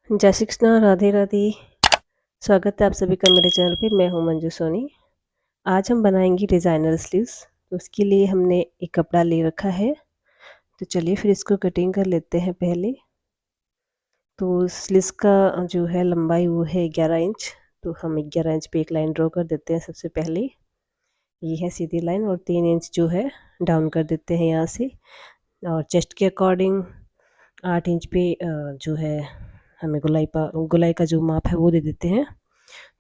जय श्री कृष्ण, राधे राधे। स्वागत है आप सभी का मेरे चैनल पे। मैं हूँ मंजू सोनी। आज हम बनाएंगे डिज़ाइनर स्लीव्स। तो उसके लिए हमने एक कपड़ा ले रखा है। तो चलिए फिर इसको कटिंग कर लेते हैं पहले। तो स्लीव्स का जो है लंबाई वो है 11 इंच। तो हम 11 इंच पे एक लाइन ड्रॉ कर देते हैं सबसे पहले। ये है सीधी लाइन और 3 इंच जो है डाउन कर देते हैं यहाँ से। और चेस्ट के अकॉर्डिंग 8 इंच पे जो है हमें गोलाई का जो माप है वो दे देते हैं।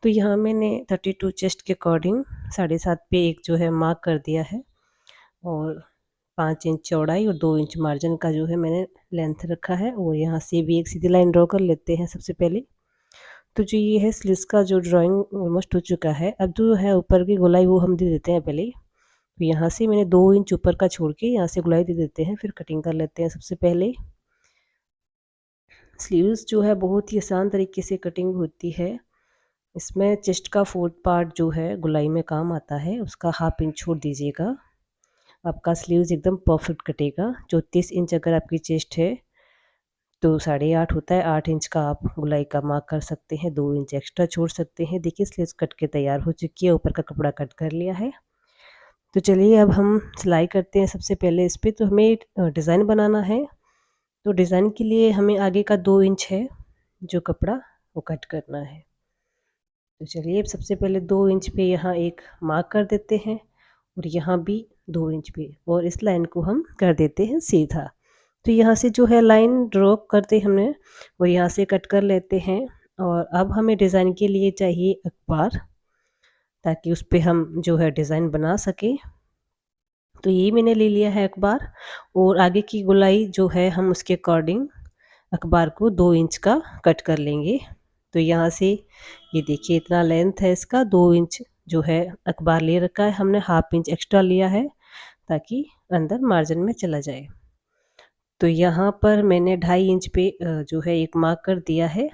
तो यहाँ मैंने 32 चेस्ट के अकॉर्डिंग 7.5 पे एक जो है मार्क कर दिया है। और 5 इंच चौड़ाई और 2 इंच मार्जिन का जो है मैंने लेंथ रखा है। और यहाँ से भी एक सीधी लाइन ड्रॉ कर लेते हैं सबसे पहले। तो जो ये है स्लीव्स का जो ड्राइंग ऑलमोस्ट हो चुका है। अब जो है ऊपर की गोलाई वो हम दे देते हैं पहले। तो यहाँ से मैंने 2 इंच ऊपर का छोड़ के यहाँ से गोलाई दे देते हैं, फिर कटिंग कर लेते हैं सबसे पहले। स्लीव्स जो है बहुत ही आसान तरीके से कटिंग होती है। इसमें चेस्ट का 4th पार्ट जो है गोलाई में काम आता है, उसका ½ इंच छोड़ दीजिएगा। आपका स्लीव्स एकदम परफेक्ट कटेगा। 34 इंच अगर आपकी चेस्ट है तो 8.5 होता है। 8 इंच का आप गोलाई का मार्क कर सकते हैं, 2 इंच एक्स्ट्रा छोड़ सकते हैं। देखिए स्लीव्स कट के तैयार हो चुकी है, ऊपर का कपड़ा कट कर लिया है। तो चलिए अब हम सिलाई करते हैं सबसे पहले इस पर। तो हमें डिज़ाइन बनाना है। तो डिज़ाइन के लिए हमें आगे का 2 इंच है जो कपड़ा वो कट करना है। तो चलिए अब सबसे पहले 2 इंच पे यहाँ एक मार्क कर देते हैं और यहाँ भी 2 इंच पे, और इस लाइन को हम कर देते हैं सीधा। तो यहाँ से जो है लाइन ड्रॉ करते हमने वो यहाँ से कट कर लेते हैं। और अब हमें डिज़ाइन के लिए चाहिए अखबार, ताकि उस पर हम जो है डिज़ाइन बना सकें। तो ये मैंने ले लिया है अखबार। और आगे की गोलाई जो है हम उसके अकॉर्डिंग अखबार को 2 इंच का कट कर लेंगे। तो यहाँ से ये देखिए इतना लेंथ है इसका, 2 इंच जो है अखबार ले रखा है हमने, ½ इंच एक्स्ट्रा लिया है ताकि अंदर मार्जिन में चला जाए। तो यहाँ पर मैंने 2.5 इंच पे जो है एक मार्क कर दिया है।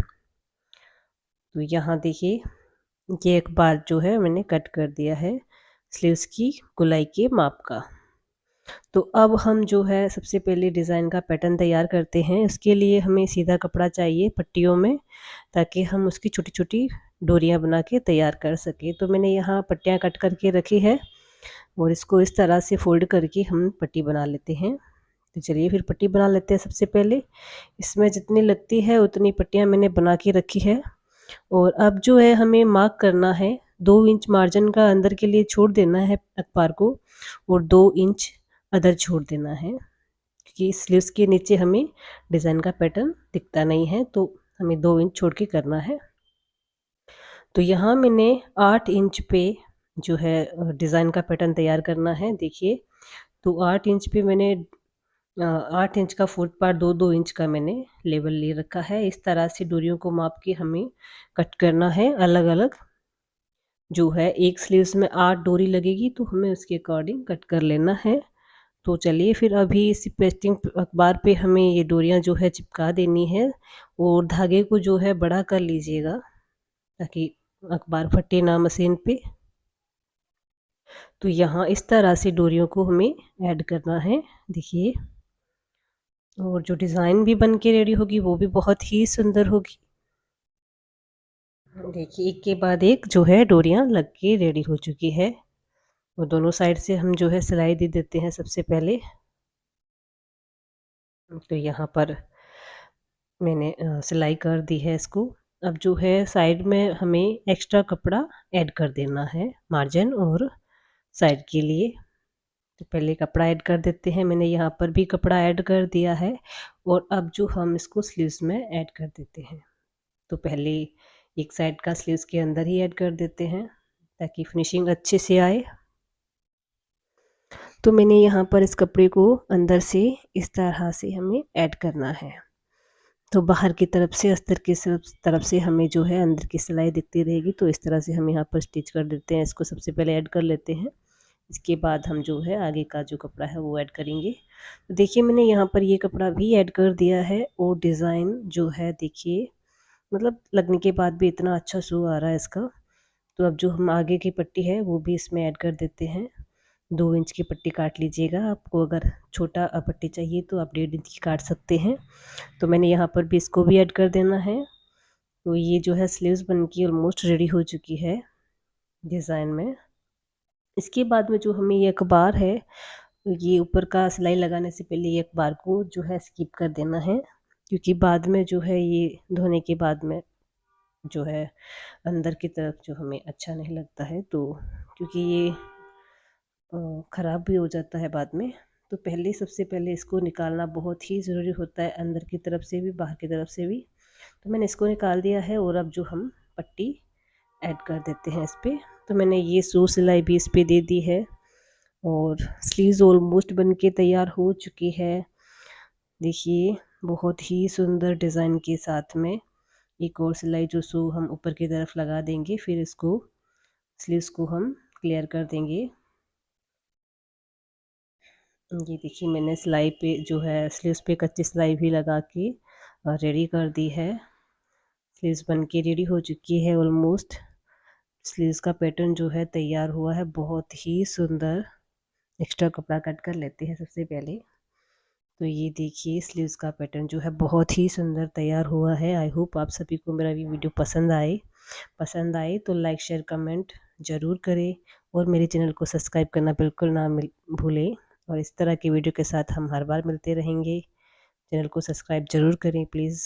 तो यहाँ देखिए ये अखबार जो है मैंने कट कर दिया है स्लीव्स की गोलाई के माप का। तो अब हम जो है सबसे पहले डिज़ाइन का पैटर्न तैयार करते हैं। इसके लिए हमें सीधा कपड़ा चाहिए पट्टियों में, ताकि हम उसकी छोटी छोटी डोरियां बना के तैयार कर सकें। तो मैंने यहाँ पट्टियाँ कट करके रखी है और इसको इस तरह से फोल्ड करके हम पट्टी बना लेते हैं। तो चलिए फिर पट्टी बना लेते हैं सबसे पहले। इसमें जितनी लगती है उतनी पट्टियाँ मैंने बना के रखी है। और अब जो है हमें मार्क करना है, 2 इंच मार्जिन का अंदर के लिए छोड़ देना है अखबार को, और 2 इंच अदर छोड़ देना है, क्योंकि स्लीव्स के नीचे हमें डिज़ाइन का पैटर्न दिखता नहीं है। तो हमें 2 इंच छोड़ के करना है। तो यहाँ मैंने 8 इंच पे जो है डिज़ाइन का पैटर्न तैयार करना है। देखिए तो 8 इंच पे मैंने 8 इंच का 4th पार्ट 2-2 इंच का मैंने लेवल ले रखा है। इस तरह से डोरियों को माप के हमें कट करना है अलग अलग। जो है एक स्लीव्स में 8 डोरी लगेगी, तो हमें उसके अकॉर्डिंग कट कर लेना है। तो चलिए फिर अभी इस पेस्टिंग अखबार पे हमें ये डोरियां जो है चिपका देनी है। और धागे को जो है बड़ा कर लीजिएगा ताकि अखबार फटे ना मशीन पे। तो यहाँ इस तरह से डोरियों को हमें ऐड करना है, देखिए। और जो डिज़ाइन भी बन के रेडी होगी वो भी बहुत ही सुंदर होगी। देखिए एक के बाद एक जो है डोरियां लग के रेडी हो चुकी है। और दोनों साइड से हम जो है सिलाई दे देते हैं सबसे पहले। तो यहाँ पर मैंने सिलाई कर दी है इसको। अब जो है साइड में हमें एक्स्ट्रा कपड़ा ऐड कर देना है मार्जिन और साइड के लिए। तो पहले कपड़ा ऐड कर देते हैं, मैंने यहाँ पर भी कपड़ा ऐड कर दिया है। और अब जो हम इसको स्लीव्स में ऐड कर देते हैं। तो पहले एक साइड का स्लीव्स के अंदर ही ऐड कर देते हैं ताकि फिनिशिंग अच्छे से आए। तो मैंने यहाँ पर इस कपड़े को अंदर से इस तरह से हमें ऐड करना है। तो बाहर की तरफ से अस्तर की तरफ से हमें जो है अंदर की सिलाई दिखती रहेगी। तो इस तरह से हम यहाँ पर स्टिच कर देते हैं। इसको सबसे पहले ऐड कर लेते हैं, इसके बाद हम जो है आगे का जो कपड़ा है वो ऐड करेंगे। तो देखिए मैंने यहाँ पर ये कपड़ा भी ऐड कर दिया है। और डिज़ाइन जो है देखिए मतलब लगने के बाद भी इतना अच्छा शो आ रहा है इसका। तो अब जो हम आगे की पट्टी है वो भी इसमें ऐड कर देते हैं। 2 इंच की पट्टी काट लीजिएगा। आपको अगर छोटा पट्टी चाहिए तो आप 1.5 इंच की काट सकते हैं। तो मैंने यहाँ पर भी इसको भी ऐड कर देना है। तो ये जो है स्लीव्स बन के ऑलमोस्ट रेडी हो चुकी है डिज़ाइन में। इसके बाद में जो हमें ये अखबार है, ये ऊपर का सिलाई लगाने से पहले ये अखबार को जो है स्किप कर देना है, क्योंकि बाद में जो है ये धोने के बाद में जो है अंदर की तरफ जो हमें अच्छा नहीं लगता है, तो क्योंकि ये ख़राब भी हो जाता है बाद में। तो पहले सबसे पहले इसको निकालना बहुत ही ज़रूरी होता है, अंदर की तरफ से भी बाहर की तरफ से भी। तो मैंने इसको निकाल दिया है और अब जो हम पट्टी ऐड कर देते हैं इस पर। तो मैंने ये सूट सिलाई भी इस पर दे दी है और स्लीव्स ऑलमोस्ट बन के तैयार हो चुकी है। देखिए बहुत ही सुंदर डिज़ाइन के साथ में एक और सिलाई जो सो हम ऊपर की तरफ लगा देंगे, फिर इसको स्लीव्स को हम क्लियर कर देंगे। ये देखिए मैंने सिलाई पे जो है स्लीव्स पे कच्ची सिलाई भी लगा के रेडी कर दी है। स्लीव्स बन के रेडी हो चुकी है ऑलमोस्ट। स्लीव्स का पैटर्न जो है तैयार हुआ है बहुत ही सुंदर। एक्स्ट्रा कपड़ा कट कर लेते हैं सबसे पहले। तो ये देखिए स्लीव्स का पैटर्न जो है बहुत ही सुंदर तैयार हुआ है। आई होप आप सभी को मेरा ये वीडियो पसंद आए तो लाइक शेयर कमेंट ज़रूर करें और मेरे चैनल को सब्सक्राइब करना बिल्कुल ना भूलें। और इस तरह की वीडियो के साथ हम हर बार मिलते रहेंगे। चैनल को सब्सक्राइब ज़रूर करें प्लीज़।